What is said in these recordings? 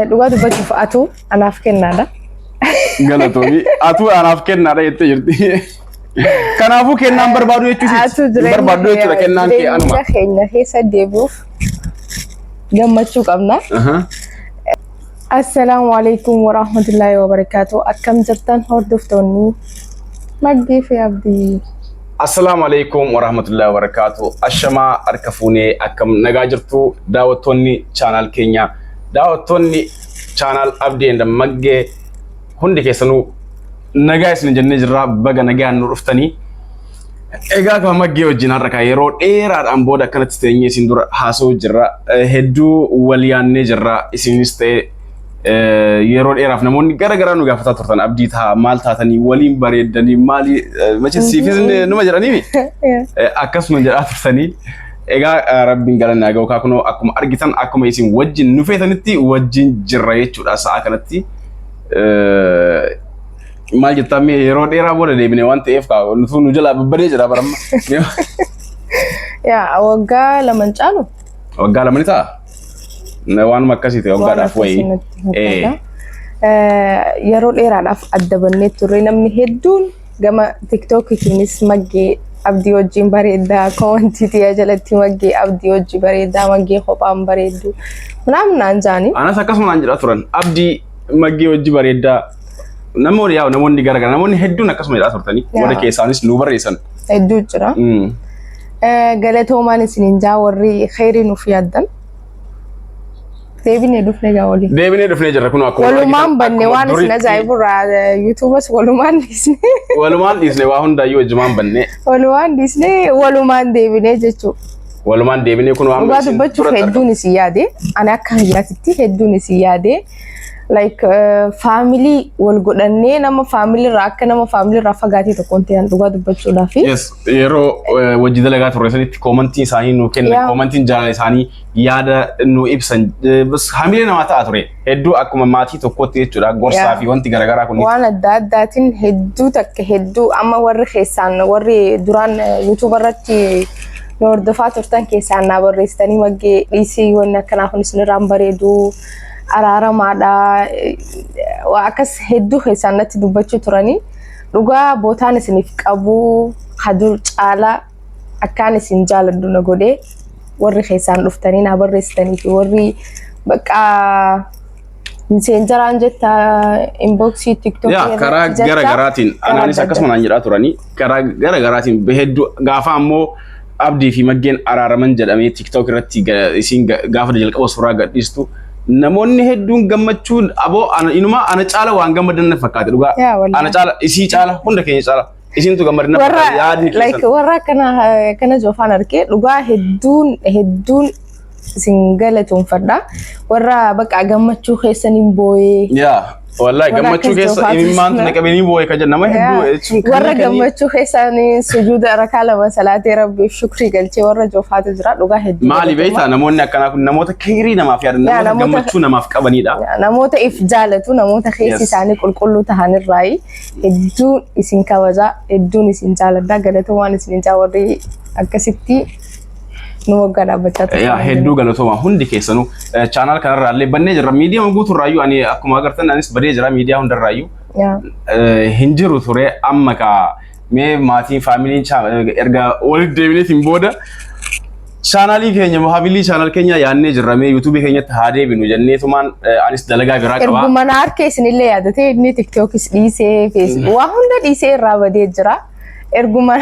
dhugaa dubbachuuf atu anaaf kennaadha. Galatoomii atu anaaf kennaadha jettee jirti. Kanaafuu kennaan barbaadu jechuusi. Barbaadu jechuudha kennaan kee anuma. Keenya keessa deebi'uuf gammachuu qabna. Assalamu alaikum warahmatullahi wabarakatuh. Akkam jirtan hordoftoonni Magee fi Abdii. Assalamu alaikum warahmatullahi wabarakatuh. Ashama arkafune akkam nagaa jirtu daawwattoonni channel keenya. Daawwattoonni channel Abdii and Magee hundi keessanuu nagaa isin jennee jirra baga nagaan nu dhuftanii. Egaa kan Magee wajjin har'a yeroo dheeraadhaan booda akkanatti teenyee isin dura haasoo jirra. Hedduu wal yaannee jirra isinis ta'e yeroo dheeraaf namoonni gara garaa nu gaafataa turtan Abdii ta'a maal taatanii waliin bareedanii maali machisiifis numa jedhanii akkasuma jedhaa turtanii. Egaa rabbiin galanaa ga'u kunoo akkuma argitan akkuma isin wajjin nu feetanitti wajjin jirra jechuudha sa'a kanatti. Maal jettamee yeroo dheeraa booda deebine waan ta'eef nutu nu jala babbadee jira baramma. Yaa waggaa lama caalu. Waggaa lama ni ta'a. Waan makkasiite waggaadhaaf wayii. Yeroo dheeraadhaaf adda bannee turre namni hedduun gama TikTokiinis Magee Abdii wajjin bareedaa koomentiitii jalatti Magee Abdii wajjin bareedaa Magee kophaan bareeddu. Naamnaan jaani. Anas akkasuma naan jedhaa turan Abdii Magee wajjin bareedaa. Namoonni gara garaa namoonni hedduun akkasuma jedhaa turtanii warri keessaanis nu barreessan. Hedduu jira. Galatoomaan isiniin jaa warri khairii nuuf yaaddan. Deebinee dhufnee gaa waliin. Deebinee dhufnee jirra kun akkuma walumaan banne waan isin ajaa'iburraa YouTubers walumaan dhiisne. Walumaan dhiisne waa hundaayyuu wajjumaan banne. Walumaan dhiisne walumaan deebinee jechuudha. Walumaan deebinee kun waan dhugaa dubbachuuf hedduun isin yaade ani akka hayyaatitti hedduun isin yaade. Like family wal godhannee nama family irraa akka nama family irraa fagaatee tokkoon ta'an dhugaa dubbachuudhaaf. Yes yeroo wajji dalagaa turre sanitti koomentii isaanii nu kennan koomentiin jaalala isaanii yaada nu ibsan hamilee namaa ta'a ture hedduu akkuma maatii tokkotti jechuudha gorsaa fi wanti garaagaraa kun waan adda addaatiin hedduu takka hedduu amma warri keessaan warri duraan YouTube irratti nu hordofaa turtan keessaan naa barreessitanii Magee dhiisii wanni akkanaa kun isinirraan bareedu. Araaramaadha akkas hedduu keessaan natti dubbachuu turanii dhugaa bootaan isiniif qabu hadur caalaa akkaan isin jaaladhu na godhee warri keessaan dhuftanii na barreessitanii fi warri bakka messengeraan jetta inboxii TikTok karaa gara garaatiin anaanis akkasuma naan jedhaa turanii karaa gara garaatiin hedduu gaafa ammoo Abdii fi Mageen araaraman jedhamee TikTok irratti isin gaafa jalqaba suuraa gadhiistu. Namoonni hedduun gammachuun aboo inuma ana caala waan gammadan na fakkaate dhugaa ana caala isii caala hunda keenya caala isintu gammadan na fakkaate yaadni keessan like warra kana joofaan arkee dhugaa hedduun isin galatoomfadha warra bakka gammachuu keessaniin booyee wallahi gammachuu keessa imimmaan naqabanii booyee kajan nama hedduu warra gammachuu keessanii sujuuda rakaa lama salaatee rabbiif shukrii galchee warra joofaatu jira dhugaa hedduu maali beeyta namoonni akkanaa kun namoota khairii namaaf yaadan namoota gammachuu namaaf qabanidha namoota if jaalatu namoota keessi isaanii qulqulluu tahanirraayi hedduun isin kabaja hedduun isin jaaladha galatoomaan isin jaa warri akkasitti nu waggaa dhaabbachaa ture. Hedduu galatoomaa hundi keessanuu channel kanarraa illee bannee jirra miidiyaa guutuurraayyuu ani akkuma agartan anis badee jira miidiyaa hundarraayyuu hin jiru ture amma ka mee maatiin faamiliin erga walitti deebineetiin booda channelii keenya family channel keenya yaannee jirra mee YouTube keenyatti haa deebinu jenneetumaan anis dalagaa biraa qaba. Erguma na harkee isinillee yaadatee inni TikTokis dhiisee Facebook waa hunda dhiisee irraa badee jira. Erguma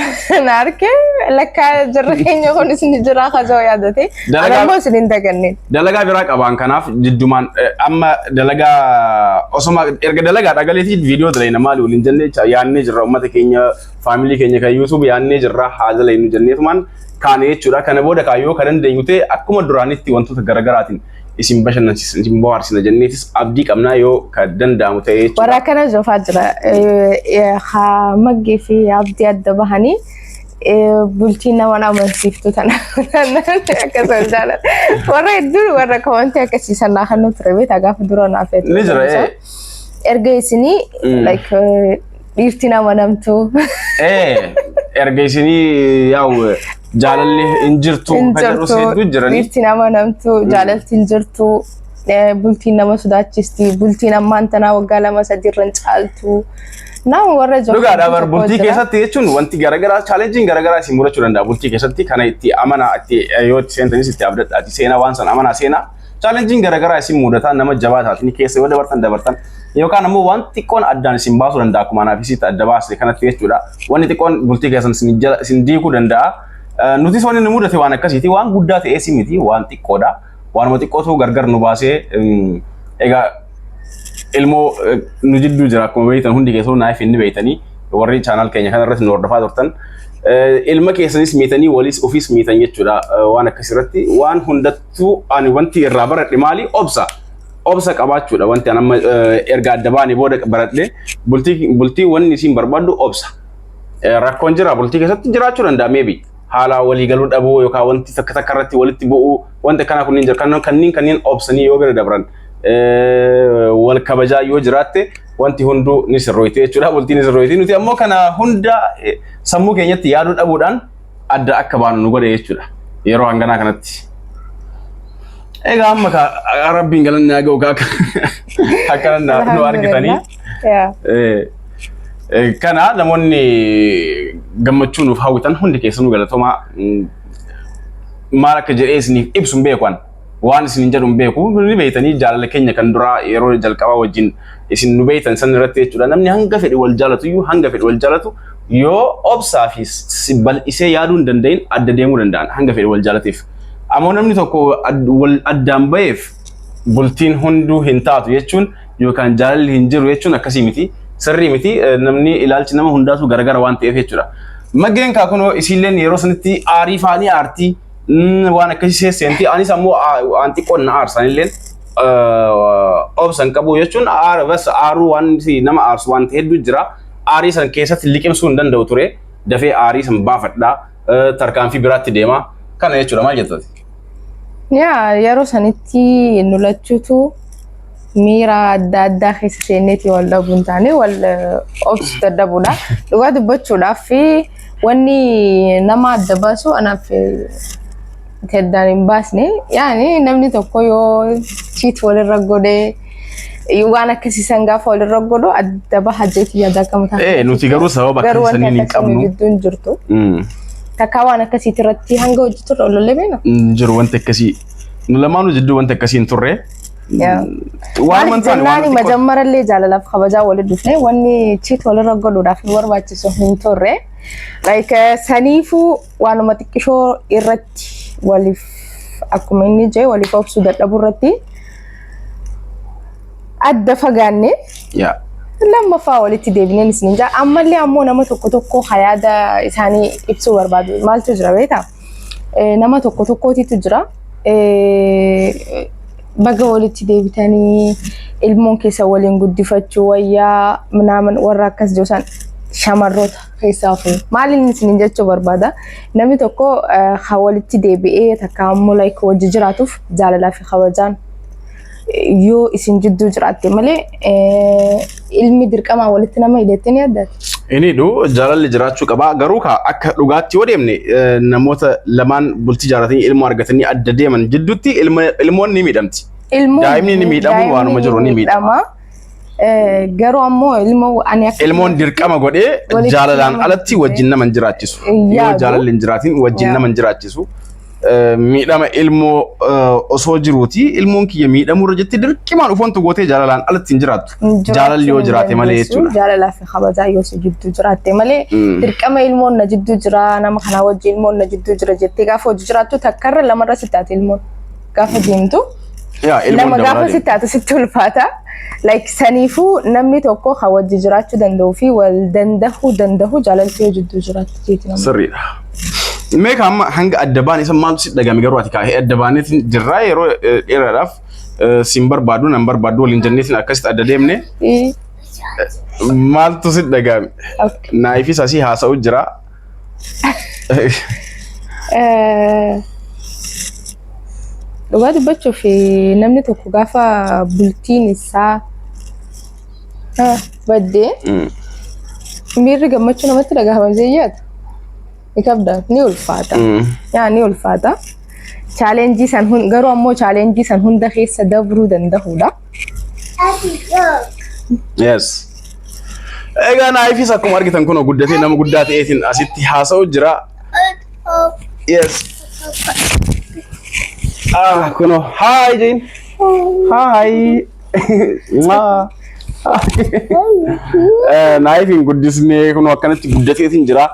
na harkee lakka jirra keenya kun isin jira khazoo yaadate anammoo isin daganneen dalagaa biraa qabaan kanaaf jiddumaan amma dalagaa osoma erga dalagaa dhagaleetii viidiyoo dalayna maali waliin jennee yaannee jirra ummata keenya family keenya kan YouTube yaannee jirra haazalaynu jenneetumaan kaane jechuudha kana booda kaayoo kan dandeenyu ta'e akkuma duraanitti wantoota garagaraatiin isin bashannansiisan isin bohaarsina jenneetis abdii qabnaa yoo kan danda'amu ta'e jechuudha. Warra kana joofaa jira Magee fi Abdii adda bahanii bultiin nama amansiiftu tana akkasuma jaalladha. Warra hedduu warra komantii akkasiisan naa kan nuti rebeeta gaafa dura naaf hedduu. Ni jira erga isinii like dhiirti nama namtu. Erga isinii yaa'u jaalalli injirtu kan jedhu seetu jirani. Dhiirti nama namtu jaalalti injirtu bultiin nama sodaachisti bultiin ammaan tanaa waggaa 2-3 irraan caaltu nama warra jiru dhugaadha bar bultii keessatti jechuun wanti garagaraa challenging garagaraa isin murachuu danda'a bultii keessatti kana itti amana itti yoo seentanis itti abdadhaati seenaa waan san amana seenaa challenging garagaraa isin mudataa nama jabaataati ni keessa yoo dabartan yookaan ammoo waan xiqqoon addaan isin baasuu danda'a akkuma naaf isitti adda baasee kanatti jechuudha wanni xiqqoon bultii keessan isin diiguu danda'a nutis wanni nu mudate waan akkasiiti waan guddaa ta'ee si miti waan xiqqoodha waanuma xiqqootu gargar nu baasee egaa ilmoo nu jidduu jira akkuma beektan hundi keessoo naaf inni beektanii warri channel keenya kana irratti nu hordofaa turtan ilma keessanis miitanii walis ofis miitan jechuudha waan akkasirratti waan hundattuu ani wanti irraa baradhe maali obsa qabaachuudha wanti an amma erga adda baanii booda baradhe bultii wanni isin barbaaddu obsa rakkoon jira bultii keessatti jiraachuu danda'a maybe haala walii galuu dhabuu yookaan wanti takka irratti walitti bu'uu wanta kana kunniin jira kanneen obsanii yoo gara dabran wal kabajaa yoo jiraatte wanti hunduu ni sirrooyte jechuudha bultiin ni sirrooyte nuti ammoo kana hunda sammuu keenyatti yaaduu dhabuudhaan adda akka baanu nu godhe jechuudha yeroo hanganaa kanatti egaa amma rabbiin galanni haa ga'u akkana nu argitanii kana namoonni gammachuu nuuf hawwitan hundi keessanuu galatoomaa maal akka jedhee isiniif ibsu hin beekan waan isin jedhu hin beeku ni beeytanii jaalala keenya kan dura yeroo jalqabaa wajjin isin nu beeytan san irratti jechuudha namni hanga fedhi wal jaalatu yoo obsaa fi bal'isee yaaduu hin danda'in adda deemuu danda'an hanga fedhi wal jaalateef ammoo namni tokko wal addaan ba'eef bultiin hunduu hin taatu jechuun yookaan jaalalli hin jiru jechuun akkasii miti sirrii miti namni ilaalchi nama hundaatu garagara waan ta'eef jechuudha Mageen kunoo isilleen yeroo sanitti aarii faanii aartii waan akkasii seenti anis ammoo anti qonna aarsanilleen obsan qabu jechuun bas aaruu waan nama aarsu waan hedduu jira aarii san keessatti liqimsuu hin danda'u ture dafee aarii san baafadhaa tarkaanfii biraatti deema kana jechuudha maal jettati yeroo sanitti nulachuutu miira adda addaa keessa seenneeti wal dhabuun taane wal obsu dadhabuudha dhugaa dubbachuudhaaf fi wanni nama adda baasu anaaf keddaan hin baasne yaani namni tokko yoo cheat walirra godhee waan akkasiisan gaafa walirra godhu adda baha jeeti yaada kamta nuti garuu sababa akkasanii hin qabnu gidduun jirtu takka waan akkasiitti irratti hanga hojjetu olollee beena jiru wanta akkasii nu lamaanu jidduu wanta akkasii hin turre waan mantaani majammarallee jaalalaaf kabajaa walitti dhufne wanni cheat walirra godhuudhaaf nu barbaachisu hin turre like saniifu waanuma xiqqishoo irratti walif akkuma inni jee walif obsu dadhabu irratti adda fagaanne lammaffaa walitti deebineen isin jaa ammallee ammoo nama tokko hayaada isaanii ibsuu barbaadu maaltu jira beektaa nama tokkootitu jira baga walitti deebitanii ilmoon keessa waliin guddifachuu wayyaa minaaman warra akkas joosan shamarroota keessaa fi maaliin isin jechuu barbaada namni tokko walitti deebi'ee takka ammoo like wajji jiraatuuf jaalalaa fi kabajaan yoo isin jidduu jiraatte malee ilmi dirqamaa walitti nama hidhettanii addaati. Inni jaalalli jiraachuu qaba garuu akka dhugaatti yoo deemne namoota lamaan bultii jaalatanii ilmoo argatanii adda deeman jidduutti ilmoon ni miidhamti. Daa'imni ni miidhamu waanuma jiru ni miidhama. Garuu ammoo ilmoon dirqama godhee jaalalaan alatti wajjin nama jiraachisu. Yoo jaalalli hin jiraatin wajjin nama jiraachisu. Miidhama ilmoo osoo jiruuti ilmoon kiyya miidhamuu irra jettee dirqimaan ufoontu gootee jaalalaan alatti hin jiraattu. Jaalalli yoo jiraate malee jechuudha. Jaalalaa fi kabajaa yoo jidduu jiraatte malee dirqama ilmoon na jidduu jira nama kana wajjin ilmoon na jidduu jira jettee gaafa hojii jiraattu takkarra lamarra sittaate ilmoon gaafa deemtu. Lama gaafa sittaate sitti ulfaata. Like saniifu namni tokko hawajji jiraachuu danda'u fi wal danda'u jaalalli yoo jidduu jiraattu jechuudha. Sirriidha. Meeqa amma hanga adda baan isa maaltu si dhagame garuu ati kaa'ee adda baaneetiin jirraa yeroo dheeraadhaaf sin barbaadu nan barbaadu waliin jenneetiin akkasitti adda deemne maaltu si dhagame naayifis asii haasa'u jira. Dhugaa dubbachuuf namni tokko gaafa bultiin isaa baddee miirri gammachuu namatti dhagahama zeeyyaatu. Ikabda ni ulfaata. Ni ulfaata. challenge san garuu ammoo challenge san hunda keessa dabruu danda'uudha. Yes. Egaa naayifis akkuma argitan kun guddatee nama guddaa ta'eetiin asitti haasa'u jira. Yes. Kuno hi Jane. Hi. Naayifin guddisnee kun akkanatti guddateetiin jira.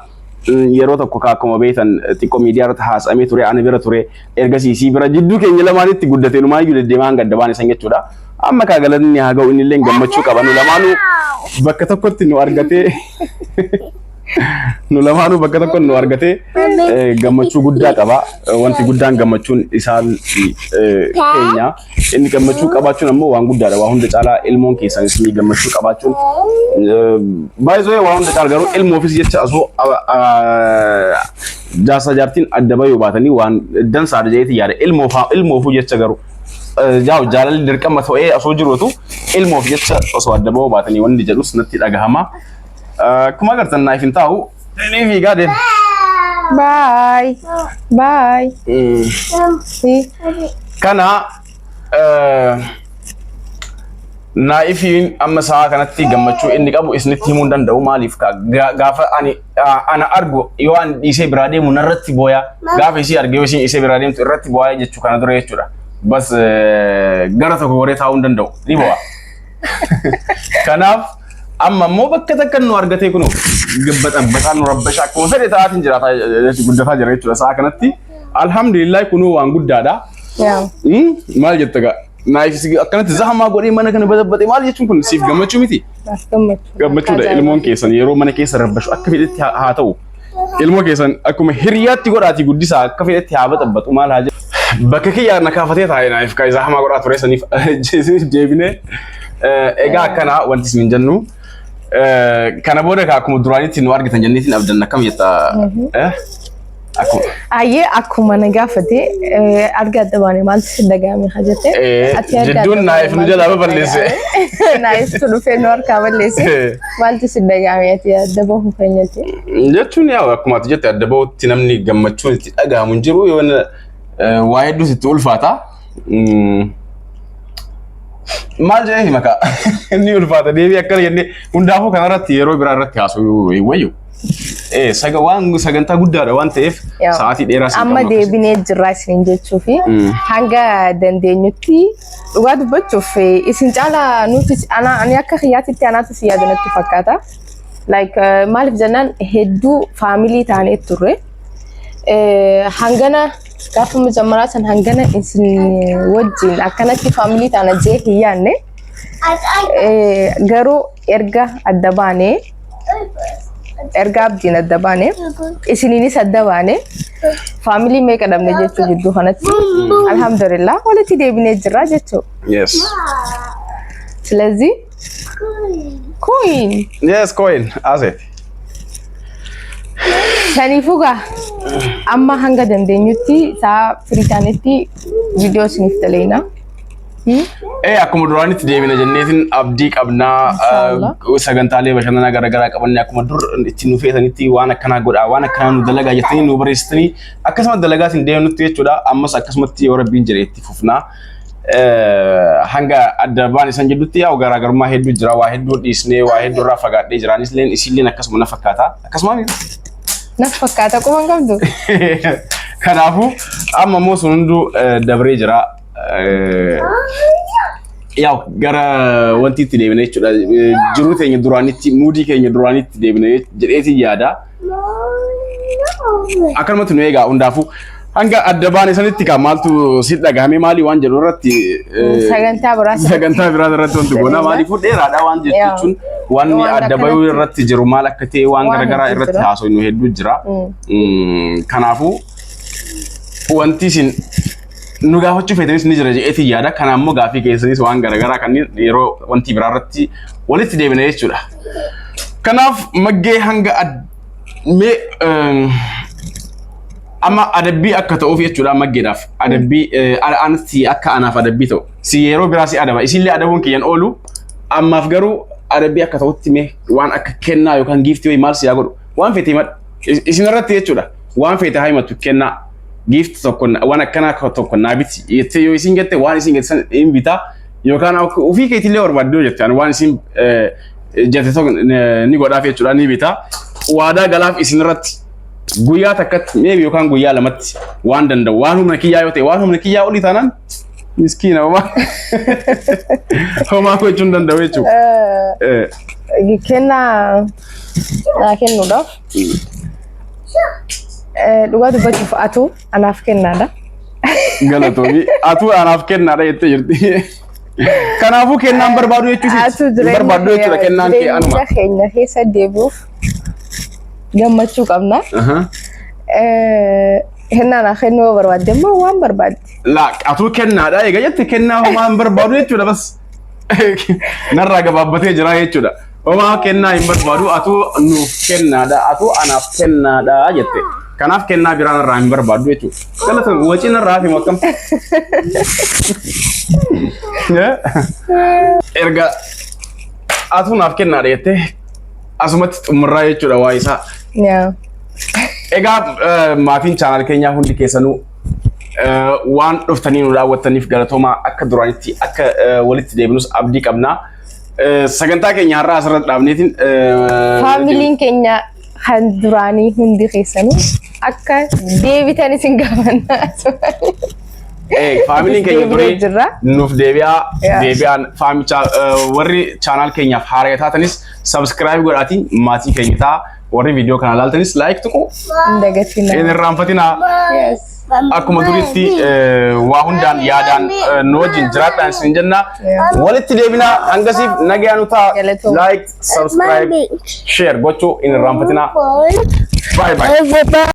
Yeroo tokko akkuma beektan xiqqoo miidiyaa irratti haasa'amee ture ani bira ture ergasii bira jidduu keenya lamaanitti guddatee numaa iyyuu deddeemaan gaddabaan isan jechuudha. Amma kaagalanni haa ga'u inni illee gammachuu qaba nu lamaanuu bakka tokkotti nu argatee nu lamaanuu bakka tokkotti nu argatee gammachuu guddaa qaba. Wanti guddaan gammachuun isaan keenya inni gammachuu qabaachuun ammoo waan guddaadha. Waa hunda caalaa ilmoon keessan isin gammachuu qabaachuun baay'ee waa hunda caalaa garuu ilmoofis jecha asoo jaarsa jaartiin adda bayuu baatanii waan dansaadha jeetii yaada ilmoofuu jecha garuu jaaw jaalalli dirqama ta'ee asoo jiruutu ilmoof jecha osoo adda bayuu baatanii wanni jedhus natti dhagahama. Akkuma agartan naayifin taa'u ni fiigaa deema. Bye. Bye. Kana naayifin amma sa'a kanatti gammachuu inni qabu isinitti himuu danda'u maaliif gaafa ana argu yoo an dhiisee biraa deemu narratti booya gaafa isii argee isin isee biraa deemtu irratti booya jechuu kana dura jechuudha. Bas gara tokko goree taa'uu danda'u ni boo'a. Kanaaf amma immoo bakka takka nu argatee kunu baxaan nu rabbasha akkuma fedhe ta'aatiin jiraata guddataa jira jechuudha sa'a kanatti. Alhamdulillah kunu waan guddaadha. Maal jetta gaa? Naayifis akkanatti zahamaa godhee mana kana badabbatee maal jechuun kun siif gammachuu miti? Gammachuudha ilmoon keessan yeroo mana keessa rabbashu akka fedhetti haa ta'u. Ilmoo keessan akkuma hiriyaatti godhaatii guddisaa akka fedhetti haa baxabbatu maal haa jedhu. Bakka kiyyaa na kaafatee taa'ee naayif kaa zahamaa godhaa ture saniif deebinee egaa akkana wanti isin jennu kana booda akkuma duraanitti nu argitan jenneetiin abdanna akkam jetta? Ayyee akkuma na gaafate arga adda baane maaltu si dhagahame haa jette? Jidduun naayif nu jalaa balleesse. Naayif tu dhufee nu harkaa balleesse maaltu si dhagahame ati adda bahuu keenyatti? Jechuun yaa akkuma ati jette adda bahuutti namni gammachuun itti dhagahamu hin jiru yoo waa hedduus itti ulfaata. Maal jedhee maka inni ulfaata deebii akkana jennee hundaafuu kanarratti yeroo biraa irratti haasa'uu wayyu. Waan sagantaa guddaadha waan ta'eef sa'aatii dheeraa amma deebinee jirra isin jechuu fi hanga dandeenyutti dhugaa dubbachuuf isin caalaa nuti ani akka xiyyaatitti anaatu si yaada natti fakkaata. Like maaliif jennaan hedduu faamilii taanee turre hangana gaafa mujammaraa san hangana isin wajjin akkanatti faamilii taana jee hin yaanne garuu erga adda baanee erga abdiin adda baane isiniinis adda baane faamilii meeqa dhabne jechuu jidduu kanatti alhamdulillah walitti deebinee jirra jechuu. Yes. ስለዚህ coin. Yes, coin. Asset. Sanifuga amma hanga dandeenyutti saa firiitaanetti viidiyoo isiniif daleena. Akkuma duraanitti deebina jenneetiin abdii qabnaa sagantaalee bashannanaa garaagaraa qabannee akkuma dur itti nu feetanitti waan akkanaa godhaa waan akkanaa nu dalagaa jettanii nu barreessitanii akkasuma dalagaatiin deemnutti jechuudha. Ammas akkasumatti yoo rabbiin jedhe itti fufnaa hanga adda baan isan jedhutti yaa garaagarummaa hedduu jira waa hedduu dhiisnee waa hedduu irraa fagaadhee jiraanis leen isilleen akkasuma na fakkaata akkasuma na fakkaata quban qabdu. Kanaafuu amma immoo sun hunduu dabree jira. Yaa gara wanti itti deebine jechuudha jiruu teenya duraanitti muudii keenya duraanitti deebine jedheetii yaada. Akkanumatti nu eegaa hundaafuu hanga adda baane sanitti kaa maaltu si dhagahame maali waan jedhu irratti sagantaa biraa irratti wanti goona maaliifuu dheeraadha waan jechuun waan adda bayuu irratti jiru maal akka ta'e waan garaagaraa irratti haasofnu hedduu jira. Kanaafuu wanti isin nu gaafachuu feetanis ni jira jeetii yaada. Kana ammoo gaafii keessanis waan garaagaraa kanneen yeroo wanti biraa irratti walitti deebine jechuudha. Kanaaf Magee hanga amma adabbii akka ta'uuf jechuudha Mageedhaaf adabbii anatti akka anaaf adabbii ta'u si yeroo biraa si adaba isinlee adabuun kiyyan oolu ammaaf garuu adabbii akka ta'utti mee waan akka kennaa yookaan giiftii maal si yaa godhu waan feete himadhu isin irratti jechuudha waan feete haa himattu kennaa gift tokko waan akkana tokko naabiti jettee yoo isin jette waan isin jettan hin bita yookaan ofii keetillee barbaaddu jettan waan isin jette tokko ni godhaaf jechuudha ni bita waadaa galaaf isin irratti guyyaa takkatti maybe yookaan guyyaa lamatti waan danda'u waan humna kiyyaa yoo ta'e waan humna kiyyaa olii taanaan miskiina homaa gochuun danda'u jechuudha. Kennaa kennuudhaaf dhugaa dubbachuuf atu anaaf kennaadha. Galatoomi atu anaaf kennaadha jettee jirti. Kanaafuu kennaan barbaadu jechuudha. Barbaadu jechuudha kennaan kee anuma. Keenya keessa deebi'uuf gammachuu qabna. Kennaan kennuu barbaadde immoo waan barbaadde. Laa atu kennaadha egaa jette kennaa homaa barbaadu jechuudha bas. Narraa gabaabbatee jira jechuudha. Homaa kennaa hin barbaadu atu nuuf kennaadha atu anaaf kennaadha jette. Kanaaf kennaa biraan irraa hin barbaadu jechuudha. Galatoomi wajjiin irraa fi makkam. Erga atu naaf kennaadha jette asumatti xumurraa jechuudha waa isaa. Egaa maatiin channel keenyaa hundi keessanuu waan dhuftanii nu daawwattaniif galatoomaa akka duraanitti akka walitti deebinus abdii qabna. Sagantaa keenya har'aa asirratti dhaabneetiin faamiliin keenya kan duraanii hundi keessanuu akka deebitan isin gaafanna. Faamiliin keenya durii nuuf deebi'aan faamicha warri channel keenyaaf haaraa taatanis subscribe godhaatiin maatii keenya ta'a. Warri video kana laaltanis like tuqu. Ndagatina. Inni raanfatina. Yes. Akkuma duriitti waa hundaan yaadaan nu wajjin jiraadhaan isin jenna. Walitti deebina hangasiif nagayaan ta'a. Like, subscribe, share gochuu inni raanfatina. Bye bye.